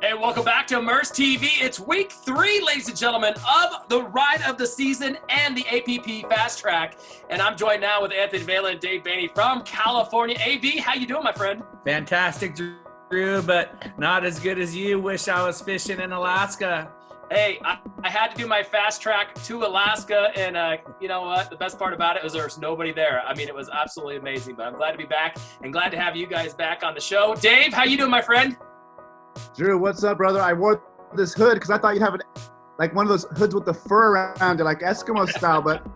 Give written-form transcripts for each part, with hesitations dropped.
Hey, welcome back to Immerse TV. It's week 3, ladies and gentlemen, of the ride of the season and the APP Fast Track. And I'm joined now with Anthony Vela and Dave Bainey from California. AV, how you doing, my friend? Fantastic, Drew, but not as good as you. Wish I was fishing in Alaska. Hey, I had to do my fast track to Alaska, and you know what? The best part about it was there was nobody there. I mean, it was absolutely amazing, but I'm glad to be back and glad to have you guys back on the show. Dave, how you doing, my friend? Drew, what's up, brother? I wore this hood because I thought you'd have like one of those hoods with the fur around it, like Eskimo style, but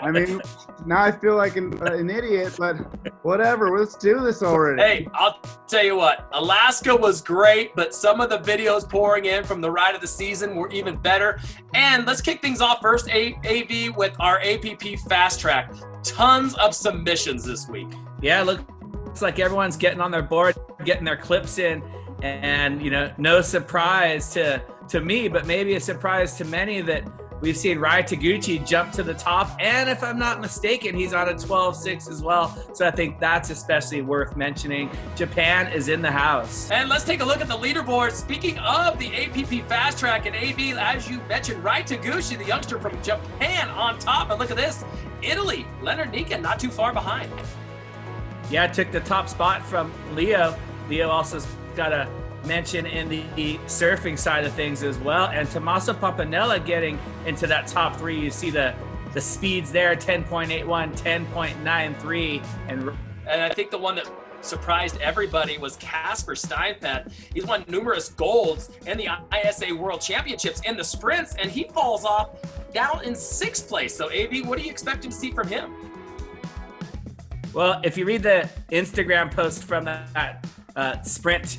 I mean, now I feel like an idiot, but whatever, let's do this already. Hey, I'll tell you what, Alaska was great, but some of the videos pouring in from the ride of the season were even better. And let's kick things off first, AV, with our APP Fast Track. Tons of submissions this week. Yeah, looks like everyone's getting on their board, getting their clips in, and, you know, no surprise to me, but maybe a surprise to many that we've seen Rai Taguchi jump to the top, and if I'm not mistaken, he's on a 12.6 as well. So I think that's especially worth mentioning. Japan is in the house. And let's take a look at the leaderboard. Speaking of the APP Fast Track and AV, as you mentioned, Rai Taguchi, the youngster from Japan, on top. And look at this, Italy, Leonard Nika, not too far behind. Yeah, took the top spot from Leo. Leo also got a mention in the surfing side of things as well, and Tommaso Pompanella getting into that top 3. You see the speeds there, 10.81, 10.93, and I think the one that surprised everybody was Casper Steinpet. He's won numerous golds in the ISA World Championships in the sprints, and he falls off down in 6th place. So AV, what are you expecting to see from him? Well, if you read the Instagram post from that sprint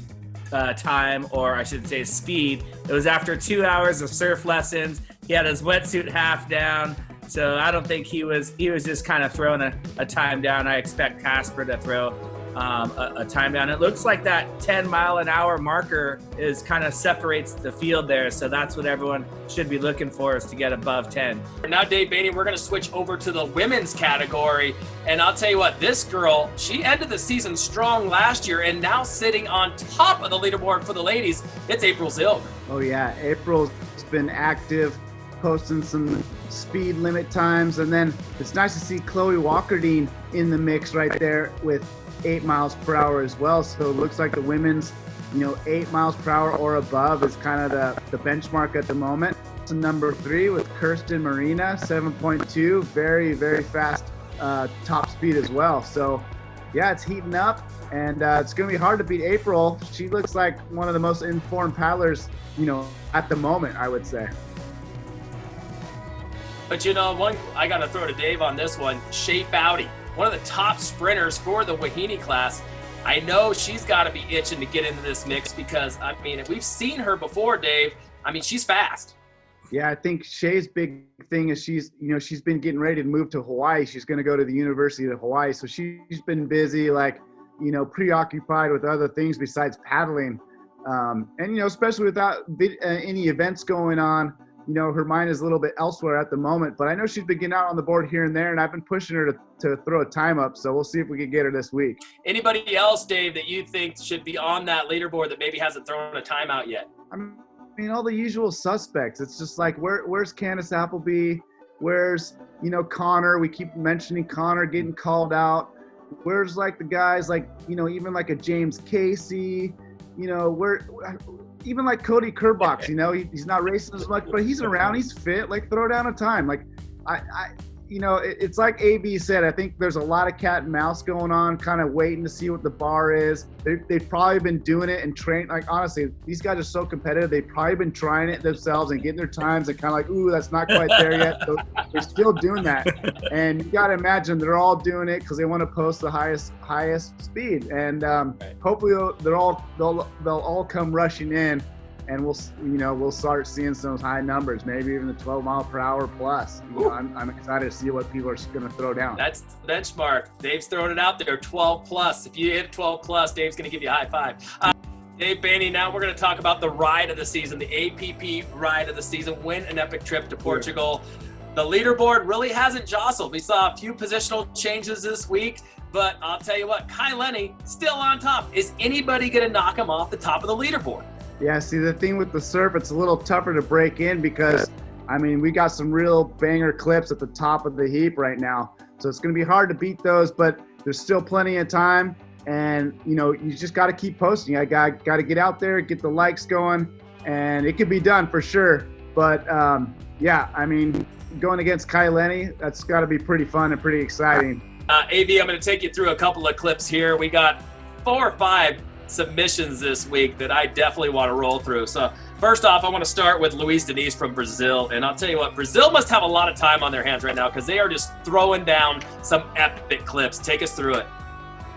time, or I should say speed, it was after 2 hours of surf lessons. He had his wetsuit half down, so I don't think he was just kind of throwing a time down. I expect Casper to throw a time down. It looks like that 10-mile-an-hour marker is kind of separates the field there, so that's what everyone should be looking for, is to get above 10. Now, Dave Bainey, we're going to switch over to the women's category, and I'll tell you what, this girl, she ended the season strong last year, and now sitting on top of the leaderboard for the ladies, it's April Zilg. Oh yeah, April's been active, posting some speed limit times, and then it's nice to see Chloe Walkerdine in the mix right there with 8 miles per hour as well. So it looks like the women's, 8 miles per hour or above is kind of the benchmark at the moment. So number 3 with Kirsten Marina, 7.2, very, very fast top speed as well. So yeah, it's heating up, and it's going to be hard to beat April. She looks like one of the most informed paddlers, at the moment, I would say. But one I got to throw to Dave on this one, Shea Foudy, one of the top sprinters for the Wahine class. I know she's got to be itching to get into this mix because, I mean, if we've seen her before, Dave, I mean, she's fast. Yeah, I think Shea's big thing is she's been getting ready to move to Hawaii. She's going to go to the University of Hawaii. So she's been busy, preoccupied with other things besides paddling. And, especially without any events going on, her mind is a little bit elsewhere at the moment, but I know she's been getting out on the board here and there, and I've been pushing her to throw a time up, so we'll see if we can get her this week. Anybody else, Dave, that you think should be on that leaderboard that maybe hasn't thrown a time out yet? I mean, all the usual suspects. It's just like, where's Candace Appleby? Where's, Connor? We keep mentioning Connor getting called out. Where's, the guys, even like a James Casey, even like Cody Kerbox, he's not racing as much, but he's around, he's fit, throw down a time. It's like AB said, I think there's a lot of cat and mouse going on, kind of waiting to see what the bar is. They've probably been doing it and trained. Honestly, these guys are so competitive. They've probably been trying it themselves and getting their times and kind of ooh, that's not quite there yet. So they're still doing that. And you got to imagine they're all doing it because they want to post the highest speed. And hopefully they'll all come rushing in. And we'll start seeing some high numbers, maybe even the 12 mile per hour plus. I'm excited to see what people are going to throw down. That's the benchmark. Dave's throwing it out there, 12 plus. If you hit 12 plus, Dave's going to give you a high five. Dave Bainey, now we're going to talk about the ride of the season, the APP ride of the season, win an epic trip to Portugal. The leaderboard really hasn't jostled. We saw a few positional changes this week, but I'll tell you what, Kai Lenny still on top. Is anybody going to knock him off the top of the leaderboard? Yeah, see, the thing with the surf, it's a little tougher to break in because, I mean, we got some real banger clips at the top of the heap right now. So it's going to be hard to beat those, but there's still plenty of time. And, you know, you just got to keep posting. I got to get out there, get the likes going, and it could be done for sure. But, yeah, I mean, going against Kai Lenny, that's got to be pretty fun and pretty exciting. AV, I'm going to take you through a couple of clips here. We got 4 or 5 submissions this week that I definitely want to roll through. So first off, I want to start with Denise from Brazil. And I'll tell you what, Brazil must have a lot of time on their hands right now because they are just throwing down some epic clips. Take us through it.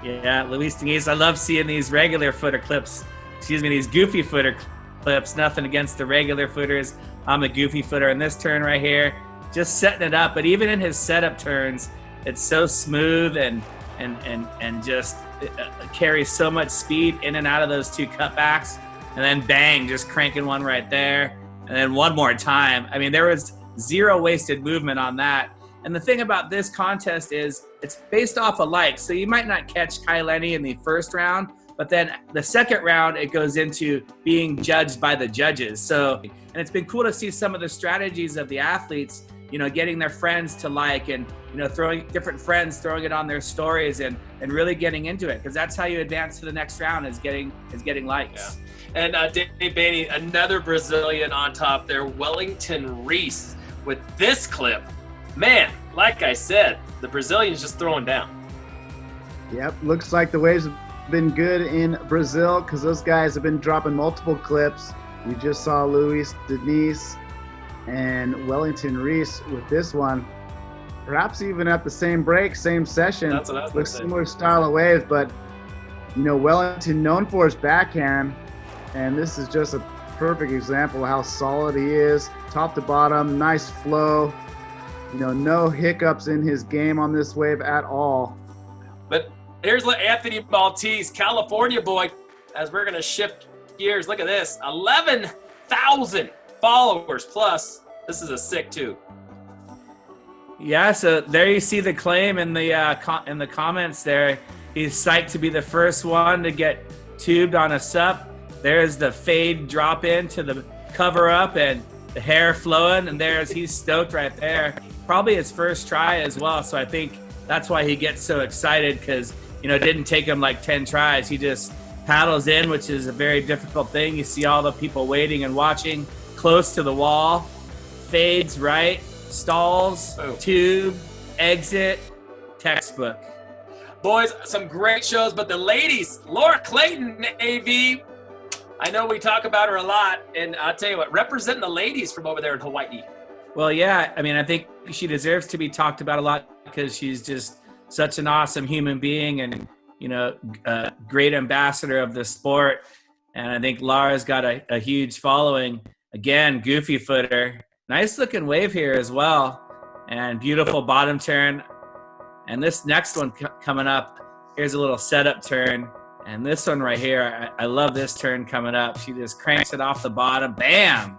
Yeah, Denise, I love seeing these regular footer clips. These goofy footer clips. Nothing against the regular footers. I'm a goofy footer in this turn right here. Just setting it up. But even in his setup turns, it's so smooth and just carries so much speed in and out of those 2 cutbacks. And then bang, just cranking one right there. And then one more time. I mean, there was 0 wasted movement on that. And the thing about this contest is it's based off a like. So you might not catch Kai Lenny in the first round, but then the second round, it goes into being judged by the judges. So, and it's been cool to see some of the strategies of the athletes, you know, getting their friends to like and, you know, throwing it on their stories and really getting into it. Because that's how you advance to the next round is getting likes. Yeah. And Dave Bainey, another Brazilian on top there, Wellington Reese with this clip. Man, like I said, the Brazilians just throwing down. Yep, looks like the waves have been good in Brazil because those guys have been dropping multiple clips. We just saw Denise and Wellington Reese with this one. Perhaps even at the same break, same session. That's what I was Looks similar style of waves, but you know, Wellington known for his backhand, and this is just a perfect example of how solid he is, top to bottom, nice flow. You know, no hiccups in his game on this wave at all. But here's Anthony Maltese, California boy, as we're going to shift gears. Look at this, 11,000 followers plus. This is a sick too. Yeah, so there you see the claim in the comments there. He's psyched to be the first one to get tubed on a sup. There's the fade drop in to the cover up and the hair flowing, and he's stoked right there. Probably his first try as well, so I think that's why he gets so excited because, you know, it didn't take him like 10 tries. He just paddles in, which is a very difficult thing. You see all the people waiting and watching close to the wall. Fades right, stalls, tube, exit, textbook. Boys, some great shows, but the ladies, Laura Clayton, AV, I know we talk about her a lot, and I'll tell you what, representing the ladies from over there in Hawaii. Well, yeah, I mean, I think she deserves to be talked about a lot because she's just such an awesome human being and, you know, a great ambassador of the sport. And I think Laura's got a huge following. Again, goofy footer. Nice looking wave here as well. And beautiful bottom turn. And this next one coming up, here's a little setup turn. And this one right here, I love this turn coming up. She just cranks it off the bottom. Bam!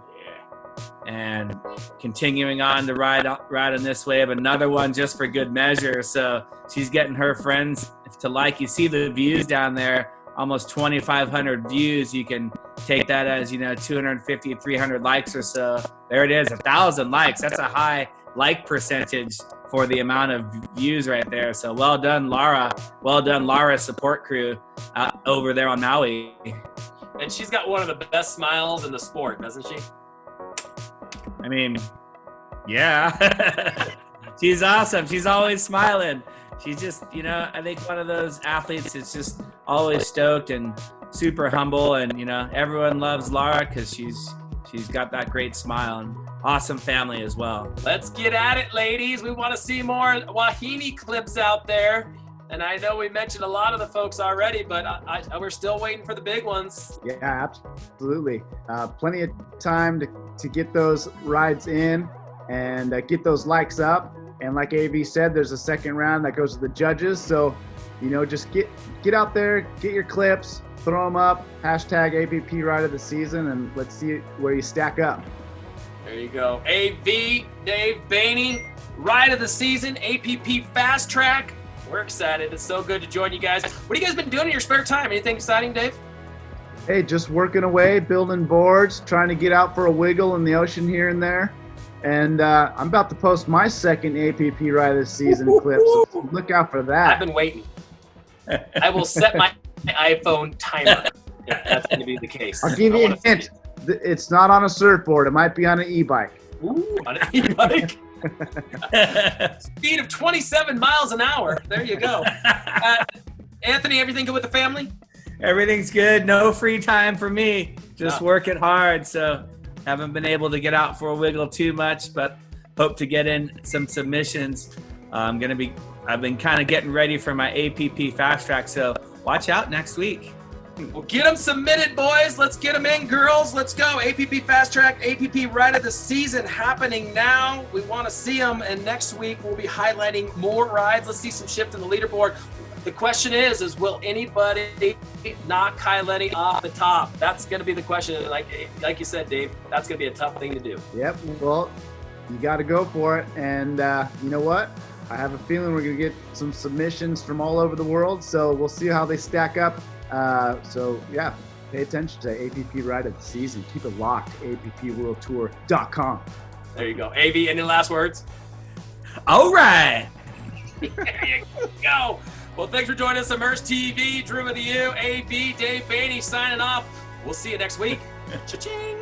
And continuing on to ride on this wave, another one just for good measure. So she's getting her friends to like. You see the views down there, almost 2,500 views. You can take that as, you know, 250, 300 likes or so. There it is, 1,000 likes. That's a high like percentage for the amount of views right there. So well done, Laura. Well done, Laura's support crew over there on Maui. And she's got one of the best smiles in the sport, doesn't she? I mean, yeah. She's awesome. She's always smiling. She's just, you know, I think one of those athletes is just always stoked and super humble. And, you know, everyone loves Laura because she's got that great smile and awesome family as well. Let's get at it, ladies. We want to see more Wahine clips out there. And I know we mentioned a lot of the folks already, but we're still waiting for the big ones. Yeah, absolutely. Plenty of time to get those rides in and get those likes up. And like AV said, there's a second round that goes to the judges. So, you know, just get out there, get your clips, throw them up, hashtag APP Ride of the Season, and let's see where you stack up. There you go. AV, Dave Bainey, Ride of the Season, APP Fast Track. We're excited. It's so good to join you guys. What have you guys been doing in your spare time? Anything exciting, Dave? Hey, just working away, building boards, trying to get out for a wiggle in the ocean here and there. And I'm about to post my second APP ride of the season clip, so look out for I've that. been waiting. I will set my iPhone timer if that's going to be the case. I'll give you a hint. It's not on a surfboard. It might be on an e-bike. Ooh, on an e-bike. Speed of 27 miles an hour. There you go. Anthony, everything good with the family? Everything's good. No free time for me. Just working hard. So haven't been able to get out for a wiggle too much, but hope to get in some submissions. I've been kind of getting ready for my APP fast track. So watch out next week. Well, get them submitted, boys. Let's get them in, girls. Let's go. APP Fast Track, APP Ride of the Season happening now. We want to see them, and next week we'll be highlighting more rides. Let's see some shift in the leaderboard. The question is will anybody knock Kai Lenny off the top? That's going to be the question. Like you said, Dave, that's going to be a tough thing to do. Yep. Well, you got to go for it. And you know what? I have a feeling we're going to get some submissions from all over the world. So we'll see how they stack up. So yeah, pay attention to APP Ride of the Season. Keep it locked. APPWorldTour.com. There you go. AV, any last words? All right. There you go. Well, thanks for joining us, Immerse TV. Drew with you, AV, Dave Beatty signing off. We'll see you next week. Cha-ching.